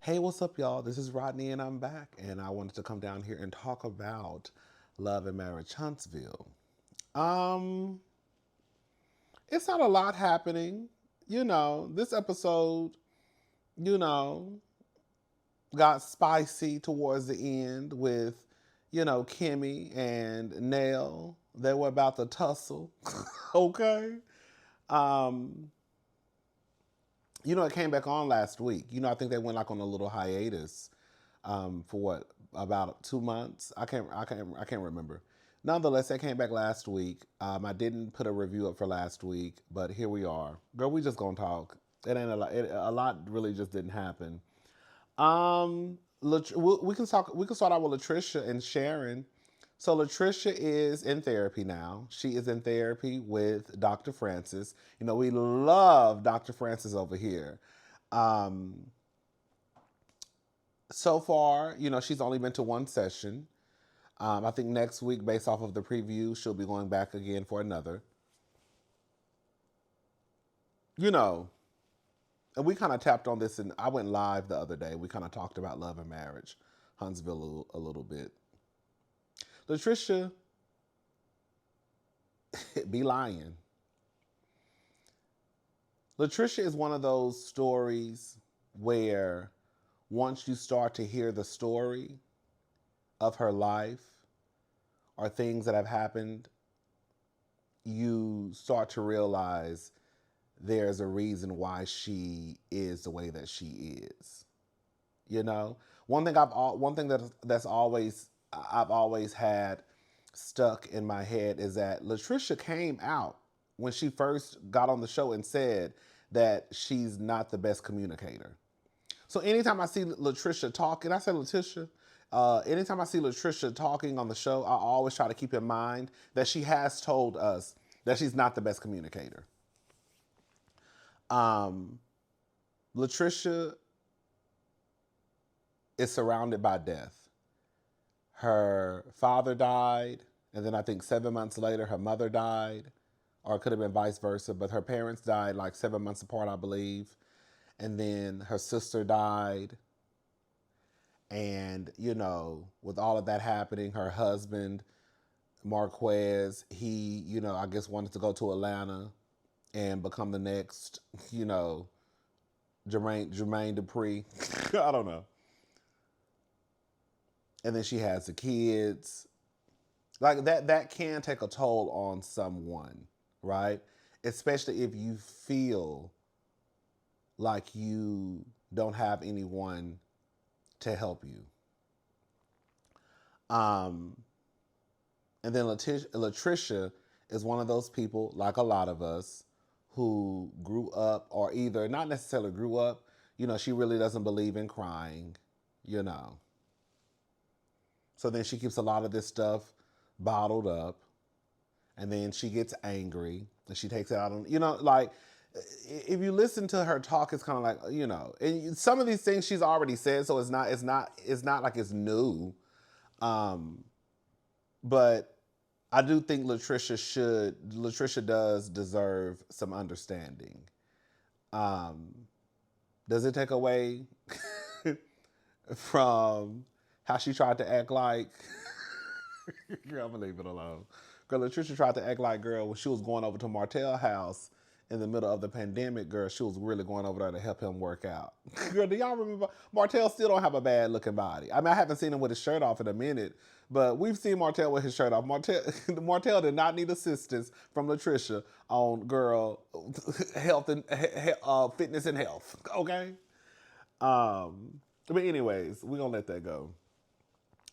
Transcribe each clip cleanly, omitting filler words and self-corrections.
Hey, what's up, y'all? This is Rodney, and I'm back. And I wanted to come down here and talk about Love and Marriage Huntsville. Um, it's not a lot happening. This episode, you know, got spicy towards the end with, Kimmy and Nell. They were about to tussle. Okay. Um, it came back on last week. I think they went like on a little hiatus for what, about 2 months. I can't remember. Nonetheless, that came back last week. I didn't put a review up for last week, but here we are. Girl, we just gonna talk. It ain't a lot. A lot really just didn't happen. We can talk. We can start out with Latricia and Sharon. So Latricia is in therapy now. She is in therapy with Dr. Francis. We love Dr. Francis over here. Um, so far, she's only been to one session. I think next week, based off of the preview, she'll be going back again for another. You know, and we kind of tapped on this, and I went live the other day. We kind of talked about love and marriage, Huntsville a little bit. Latricia be lying. Latricia is one of those stories where once you start to hear the story of her life or things that have happened, you start to realize there's a reason why she is the way that she is. One thing that's always I've always had stuck in my head is that Latricia came out when she first got on the show and said that she's not the best communicator. So anytime I see Latricia talking, I said Latricia. Anytime I see Latricia talking on the show, I always try to keep in mind that she has told us that she's not the best communicator. Um, Latricia is surrounded by death. Her father died, and then I think 7 months later, her mother died, or it could have been vice versa, but her parents died like 7 months apart, I believe. And then her sister died. And, with all of that happening, her husband, Marquez, he, I guess wanted to go to Atlanta and become the next, Jermaine Dupri. I don't know. And then she has the kids. Like that can take a toll on someone, right? Especially if you feel like you don't have anyone to help you. Um, and then Latricia is one of those people, like a lot of us, who grew up, or either not necessarily grew up, she really doesn't believe in crying, you know. So then she keeps a lot of this stuff bottled up, and then she gets angry and she takes it out on, like, if you listen to her talk, it's kind of like, and some of these things she's already said, so it's not like it's new. Um, but I do think Latricia does deserve some understanding. Um, does it take away from how she tried to act like? Girl, I'm gonna leave it alone. Girl, Latricia tried to act like, girl, when she was going over to Martell house in the middle of the pandemic, girl, she was really going over there to help him work out. Girl, do y'all remember? Martell still don't have a bad looking body. I mean, I haven't seen him with his shirt off in a minute, but we've seen Martell with his shirt off. Martell did not need assistance from Latricia on, girl, health and fitness and health. Okay. But anyways, we're gonna let that go.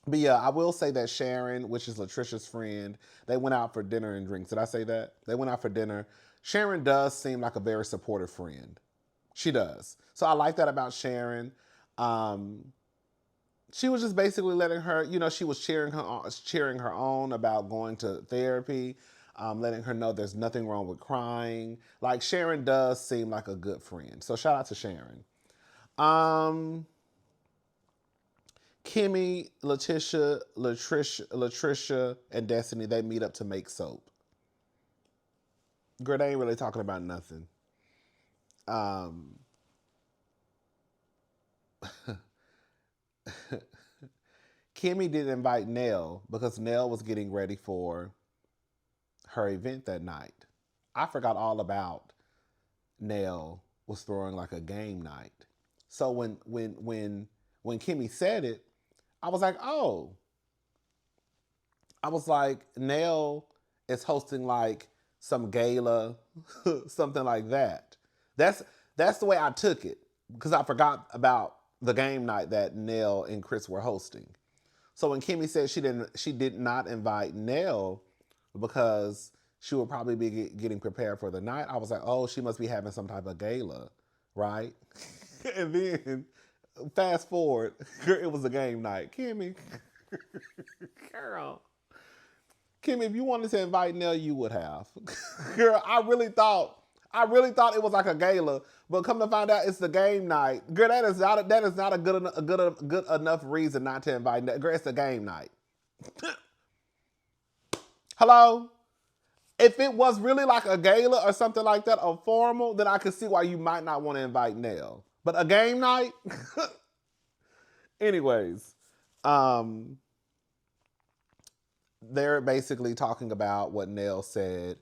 But yeah, I will say that Sharon, which is Latricia's friend, they went out for dinner and drinks. Did I say that? They went out for dinner. Sharon does seem like a very supportive friend. She does. So I like that about Sharon. Um, she was just basically letting her, she was cheering her on about going to therapy, letting her know there's nothing wrong with crying. Like Sharon does seem like a good friend. So shout out to Sharon. Um, Kimmy, Latricia, and Destiny, they meet up to make soap. Girl, they ain't really talking about nothing. Um, Kimmy didn't invite Nell because Nell was getting ready for her event that night. I forgot all about Nell was throwing like a game night. So when Kimmy said it, I was like, oh. I was like, Nell is hosting like some gala, something like that. That's that's the way I took it because I forgot about the game night that Nell and Chris were hosting. So when Kimmy said she did not invite Nell because she would probably be getting prepared for the night, I was like, oh, she must be having some type of gala, right? And then fast forward, it was a game night. Kimmy, girl, Kimmy, if you wanted to invite Nell, you would have. Girl, I really thought it was like a gala, but come to find out, it's the game night. Girl, that is not a good enough reason not to invite Nell. Girl, it's a game night. Hello? If it was really like a gala or something like that, or formal, then I could see why you might not want to invite Nell. But a game night? Anyways, they're basically talking about what Nell said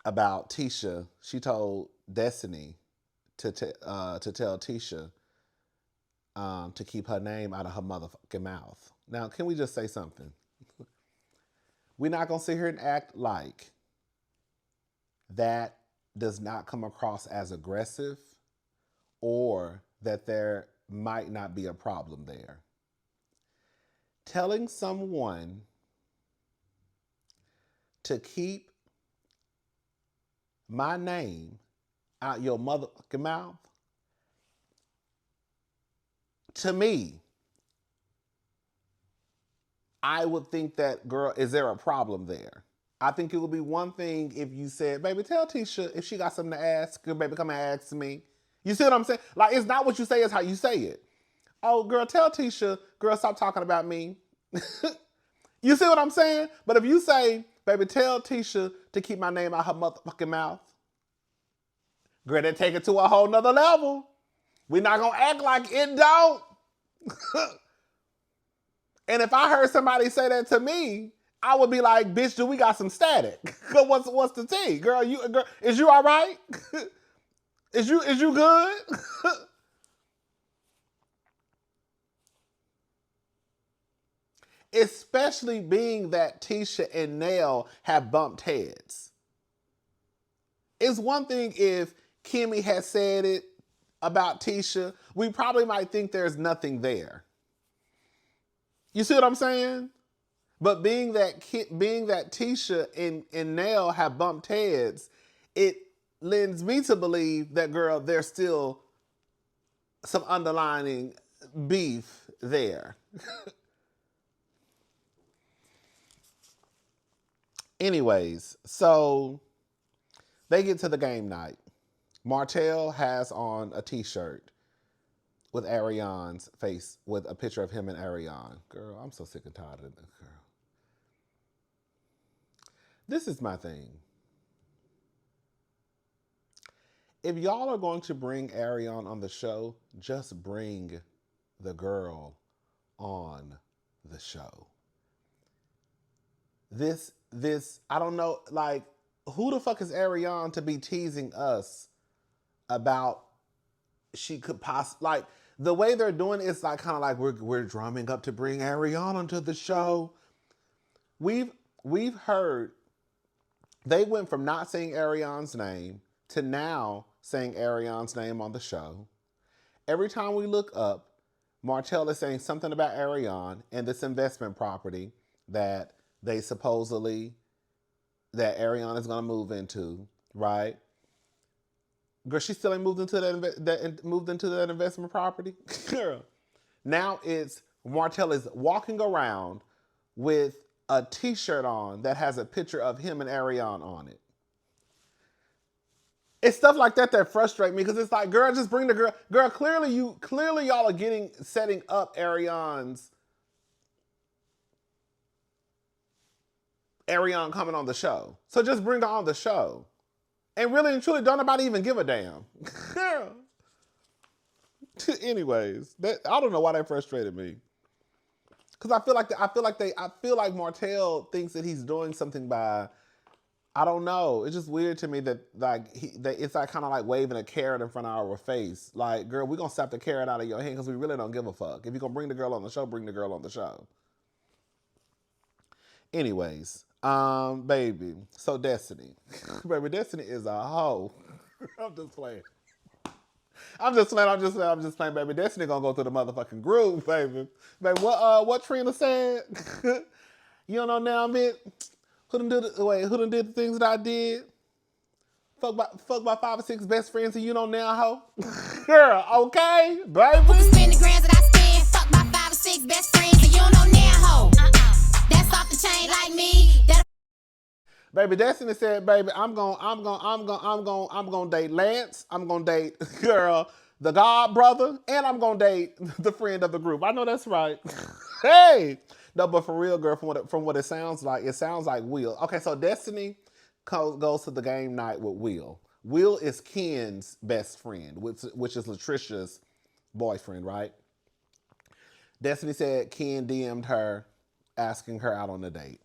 about Tisha. She told Destiny to tell Tisha to keep her name out of her motherfucking mouth. Now, can we just say something? We're not going to sit here and act like that does not come across as aggressive or that there might not be a problem there. Telling someone to keep my name out your motherfucking mouth, to me, I would think that, girl, is there a problem there? I think it would be one thing if you said, baby, tell Tisha if she got something to ask, baby, come and ask me. You see what I'm saying? Like, it's not what you say, it's how you say it. Oh, girl, tell Tisha, girl, stop talking about me. You see what I'm saying? But if you say, baby, tell Tisha to keep my name out her motherfucking mouth, girl, they take it to a whole nother level. We're not going to act like it don't. And if I heard somebody say that to me, I would be like, bitch, do we got some static? What's the tea? Girl, is you all right? Is you good? Especially being that Tisha and Nell have bumped heads. It's one thing if Kimmy had said it about Tisha, we probably might think there's nothing there. You see what I'm saying? But being that Tisha and Nell have bumped heads, it lends me to believe that, girl, there's still some underlying beef there. Anyways, so they get to the game night. Martell has on a t-shirt with Ariane's face, with a picture of him and Ariane. Girl, I'm so sick and tired of this, girl. This is my thing. If y'all are going to bring Ariane on the show, just bring the girl on the show. This, I don't know, like, who the fuck is Ariane to be teasing us about she could possibly, like, the way they're doing it is like kind of like we're drumming up to bring Ariane onto the show. We've heard they went from not saying Ariane's name to now saying Ariane's name on the show. Every time we look up, Martell is saying something about Ariane and this investment property that they supposedly, that Ariane is going to move into, right? Girl, she still ain't moved into that investment property. Girl, now it's Martell is walking around with a t-shirt on that has a picture of him and Ariane on it. It's stuff like that frustrate me because it's like, girl, just bring the girl. Girl, clearly y'all are setting up Ariane coming on the show. So just bring her on the show. And really and truly, don't nobody even give a damn. Girl. Anyways, I don't know why that frustrated me. Because I feel like Martell thinks that he's doing something by, I don't know. It's just weird to me that it's like kind of like waving a carrot in front of our face. Like, girl, we're gonna slap the carrot out of your hand because we really don't give a fuck. If you're gonna bring the girl on the show, bring the girl on the show. Anyways, baby. So Destiny, baby, Destiny is a hoe. I'm just playing. I'm just playing, baby. Destiny gonna go through the motherfucking groove, baby. Baby, what Trina said? You don't know now, bitch. Who done did the things that I did? Fuck my 5 or 6 best friends and you know now, hoe. Girl, okay, baby. Who can spend the grands that I spend? Fuck my 5 or 6 best friends and you know now, hoe. That's off the chain like me. Baby, Destiny said, baby, I'm gonna date Lance. I'm gonna date girl, the God brother, and I'm gonna date the friend of the group. I know that's right. Hey, no, but for real, girl, from what it sounds like Will. Okay, so Destiny goes to the game night with Will. Will is Ken's best friend, which is Latricia's boyfriend, right? Destiny said Ken DM'd her, asking her out on a date.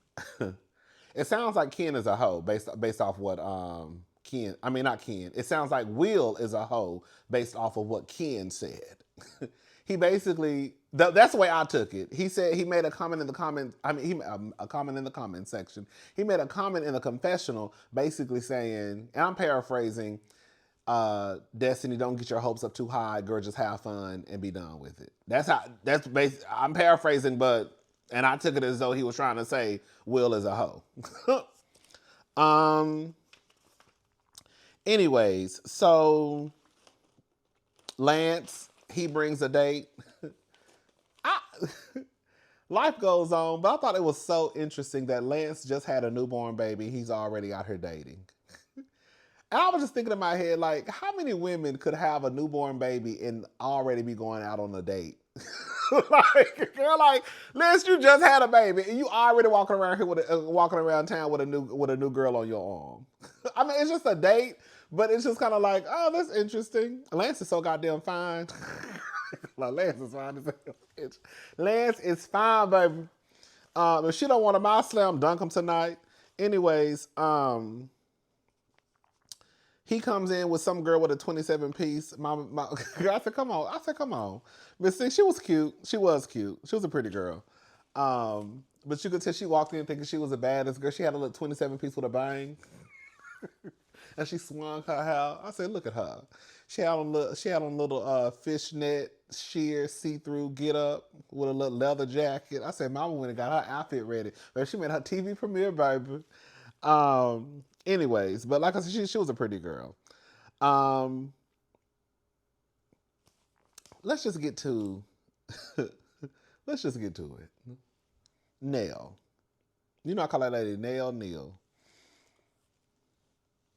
It sounds like Ken is a hoe based off what Ken. I mean, not Ken. It sounds like Will is a hoe based off of what Ken said. He basically, that's the way I took it. He said he made a comment in the comment. I mean, a comment in the comment section. He made a comment in the confessional, basically saying, and I'm paraphrasing, Destiny, don't get your hopes up too high. Girl, just have fun and be done with it. I'm paraphrasing, but. And I took it as though he was trying to say Will is a hoe. Anyways, so Lance, he brings a date. Life goes on, but I thought it was so interesting that Lance just had a newborn baby. He's already out here dating. And I was just thinking in my head, like, how many women could have a newborn baby and already be going out on a date? Like, girl, like, Liz, you just had a baby and you already walking around here walking around town with a new girl on your arm. I mean, it's just a date, but it's just kind of like, oh, that's interesting. Lance is so goddamn fine. Like, Lance is fine. Lance is fine, baby. If she don't want a my slam, dunk him tonight. Anyways, he comes in with some girl with a 27-piece. I said, come on. But see, she was cute. She was a pretty girl. But you could tell she walked in thinking she was the baddest girl. She had a little 27-piece with a bang. And she swung her hair. I said, look at her. She had on little fishnet, sheer, see-through get up with a little leather jacket. I said, mama went and got her outfit ready. But she made her TV premiere, baby. Anyways, but like I said, she was a pretty girl. Let's just get to it. Nell. You know I call that lady Nell.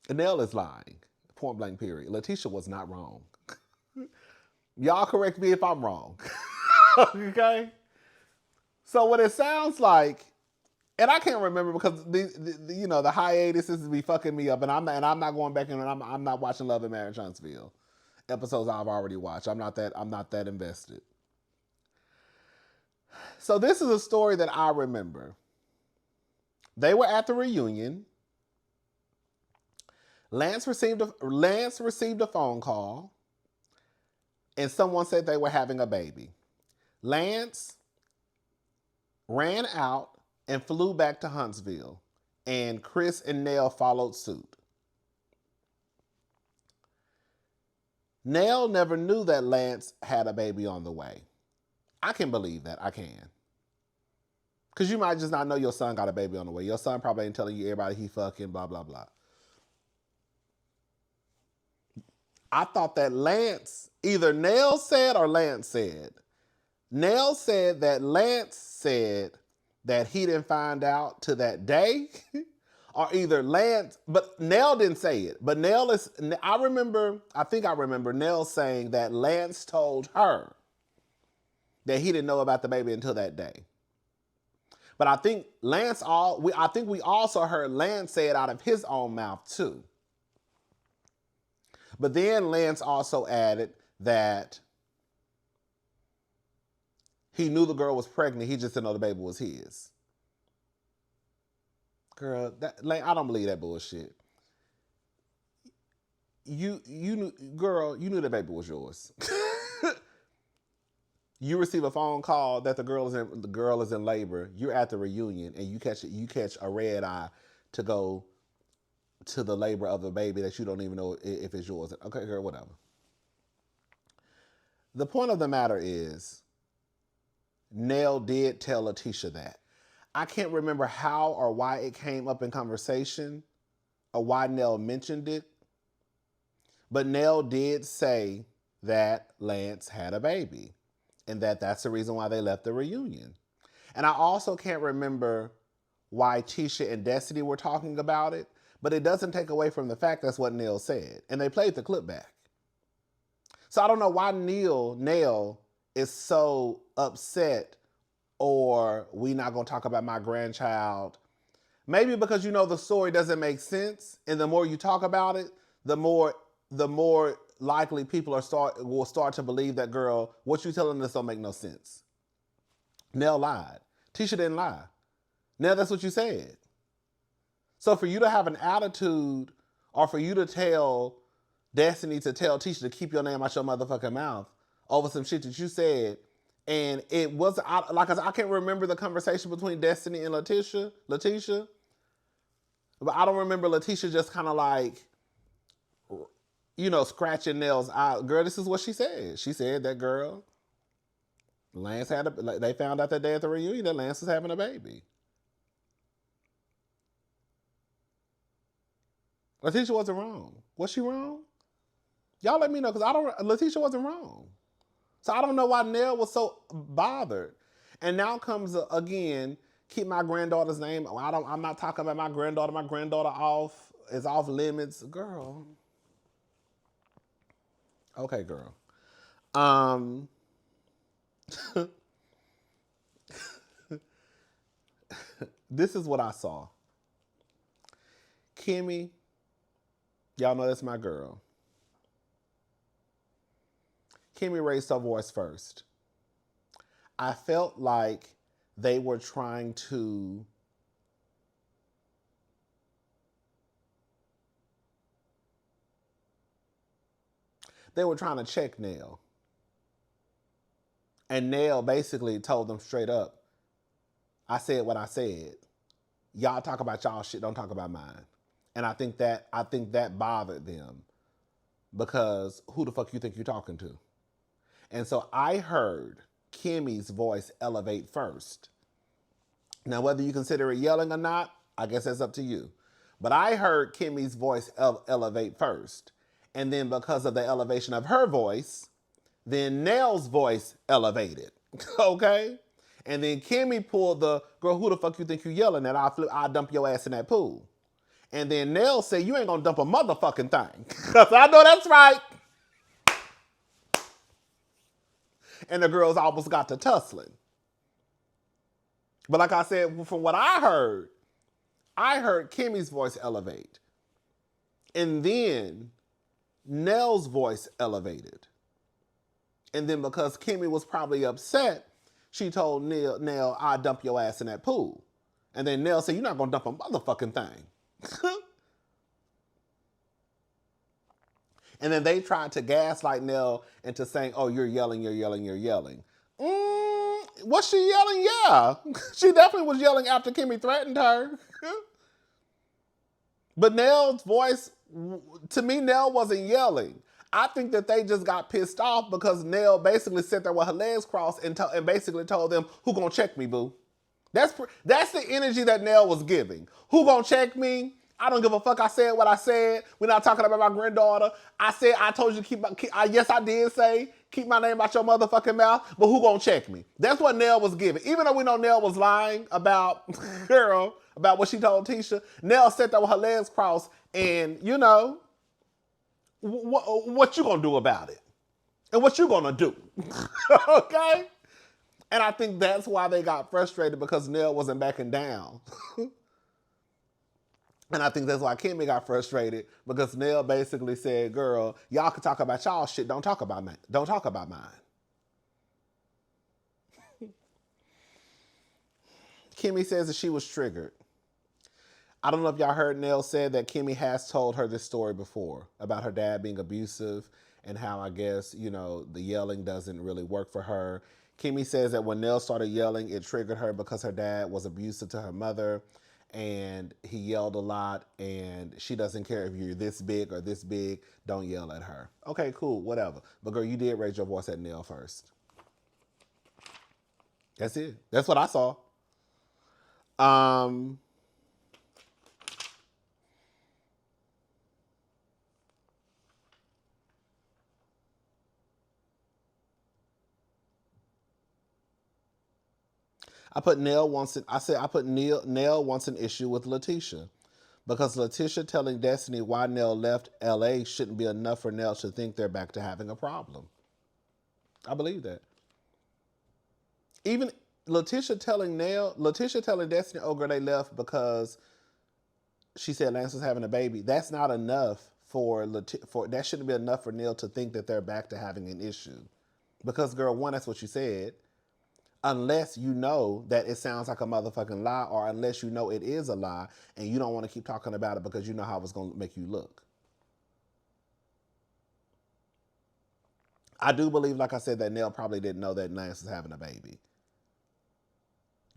Nell is lying. Point blank period. Latricia was not wrong. Y'all correct me if I'm wrong. Okay? So what it sounds like, and I can't remember because the hiatuses be fucking me up, and I'm not going back in, and I'm not watching Love and Marriage Huntsville episodes I've already watched. I'm not that invested. So this is a story that I remember. They were at the reunion. Lance received a phone call, and someone said they were having a baby. Lance ran out and flew back to Huntsville, and Chris and Nell followed suit. Nell never knew that Lance had a baby on the way. I can believe that. I can. Because you might just not know your son got a baby on the way. Your son probably ain't telling you everybody he fucking blah, blah, blah. I thought that Lance, either Nell said or Lance said. Nell said that Lance said that he didn't find out to that day, or either Lance, but Nell didn't say it. But I think I remember Nell saying that Lance told her that he didn't know about the baby until that day. But I think we also heard Lance say it out of his own mouth too. But then Lance also added that He knew the girl was pregnant. He just didn't know the baby was his. Girl, I don't believe that bullshit. You knew, girl, you knew the baby was yours. You receive a phone call that the girl is in labor. You're at the reunion and you catch a red eye to go to the labor of the baby that you don't even know if it's yours. Okay, girl, whatever. The point of the matter is, Nell did tell Latricia that. I can't remember how or why it came up in conversation or why Nell mentioned it, but Nell did say that Lance had a baby and that's the reason why they left the reunion. And I also can't remember why Tisha and Destiny were talking about it, but it doesn't take away from the fact that's what Nell said. And they played the clip back. So I don't know why Nell is so upset or we not going to talk about my grandchild. Maybe because the story doesn't make sense, and the more you talk about it, the more likely people will start to believe that, girl, what you telling us don't make no sense. Nell lied. Tisha didn't lie. Nell, that's what you said. So for you to have an attitude, or for you to tell Destiny to tell Tisha to keep your name out your motherfucking mouth over some shit that you said, and it was I can't remember the conversation between Destiny and Latricia, but I don't remember Latricia just kind of like, scratching Nell's eye. Girl, this is what she said. She said that, girl, Lance they found out that day at the reunion that Lance was having a baby. Latricia wasn't wrong. Was she wrong? Y'all let me know, because Latricia wasn't wrong. So I don't know why Nell was so bothered. And now comes, again, keep my granddaughter's name. I'm not talking about my granddaughter. My granddaughter is off limits. Girl. Okay, girl. This is what I saw. Kimmy, y'all know that's my girl. Kimmy raised her voice first. I felt like they were trying to check Nell. And Nell basically told them straight up, I said what I said. Y'all talk about y'all shit, don't talk about mine. And I think that bothered them, because who the fuck you think you're talking to? And so I heard Kimmy's voice elevate first. Now, whether you consider it yelling or not, I guess that's up to you. But I heard Kimmy's voice elevate first. And then because of the elevation of her voice, then Nell's voice elevated. Okay? And then Kimmy pulled the, girl, who the fuck you think you yelling at? I'll dump your ass in that pool. And then Nell said, you ain't gonna dump a motherfucking thing. Because I know that's right. And the girls almost got to tussling. But like I said, from what I heard Kimmy's voice elevate. And then Nell's voice elevated. And then because Kimmy was probably upset, she told Nell, I'll dump your ass in that pool. And then Nell said, you're not going to dump a motherfucking thing. And then they tried to gaslight Nell into saying, oh, you're yelling. Was she yelling? Yeah. She definitely was yelling after Kimmy threatened her. But Nell's voice, to me, Nell wasn't yelling. I think that they just got pissed off because Nell basically sat there with her legs crossed and basically told them, who gonna check me, boo? That's the energy that Nell was giving. Who gonna check me? I don't give a fuck. I said what I said. We're not talking about my granddaughter. I told you to yes, I did say, keep my name out your motherfucking mouth, but who gonna check me? That's what Nell was giving. Even though we know Nell was lying about, girl, about what she told Tisha, Nell sat there with her legs crossed and, what you gonna do about it? And what you gonna do? Okay? And I think that's why they got frustrated, because Nell wasn't backing down. And I think that's why Kimmy got frustrated, because Nell basically said, girl, y'all can talk about y'all shit, don't talk about mine. Kimmy says that she was triggered. I don't know if y'all heard Nell said that Kimmy has told her this story before about her dad being abusive and how I guess, the yelling doesn't really work for her. Kimmy says that when Nell started yelling, it triggered her because her dad was abusive to her mother and he yelled a lot and she doesn't care if you're this big or this big. Don't yell at her. Okay, cool, whatever. But girl, you did raise your voice at Nell first. That's it. That's what I saw. I put Nell wants an issue with Latricia. Because Latricia telling Destiny why Nell left LA shouldn't be enough for Nell to think they're back to having a problem. I believe that. Even Latricia telling Destiny, oh girl, they left because she said Lance was having a baby. That's not enough for that shouldn't be enough for Nell to think that they're back to having an issue. Because girl, one, that's what you said. Unless you know that it sounds like a motherfucking lie, or unless you know it is a lie and you don't want to keep talking about it because you know how it's going to make you look. I do believe, like I said, that Nell probably didn't know that Lance was having a baby.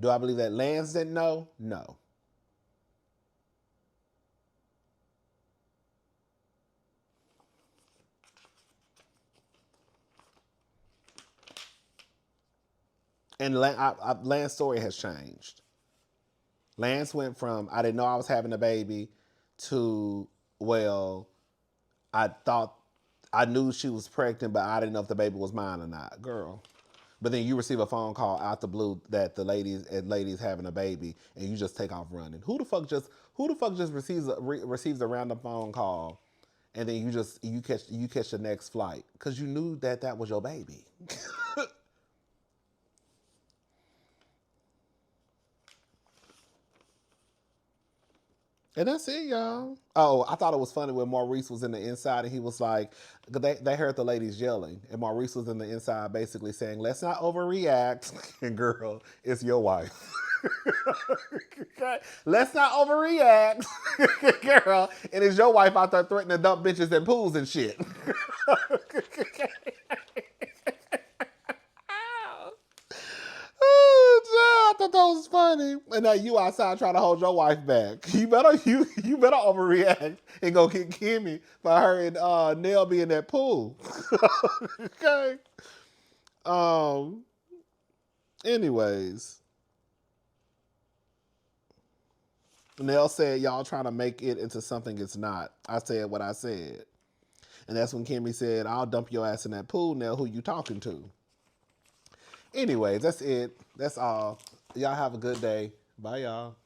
Do I believe that Lance didn't know? No. And Lance's story has changed. Lance went from, I didn't know I was having a baby, to, well, I knew she was pregnant, but I didn't know if the baby was mine or not. Girl. But then you receive a phone call out the blue that the lady's having a baby, and you just take off running. Who the fuck just receives a random phone call, and then you catch the next flight because you knew that was your baby. And that's it, y'all. Oh, I thought it was funny when Maurice was in the inside and he was like, they heard the ladies yelling, and Maurice was in the inside basically saying, let's not overreact. And girl, it's your wife. Okay? Let's not overreact. Girl, and it's your wife out there threatening to dump bitches in pools and shit. I thought that was funny. And now you outside trying to hold your wife back. You better overreact and go get Kimmy for her and Nell be in that pool. Okay. Anyways. Nell said y'all trying to make it into something it's not. I said what I said. And that's when Kimmy said, I'll dump your ass in that pool, Nell. Who you talking to? Anyways, that's it. That's all. Y'all have a good day. Bye, y'all.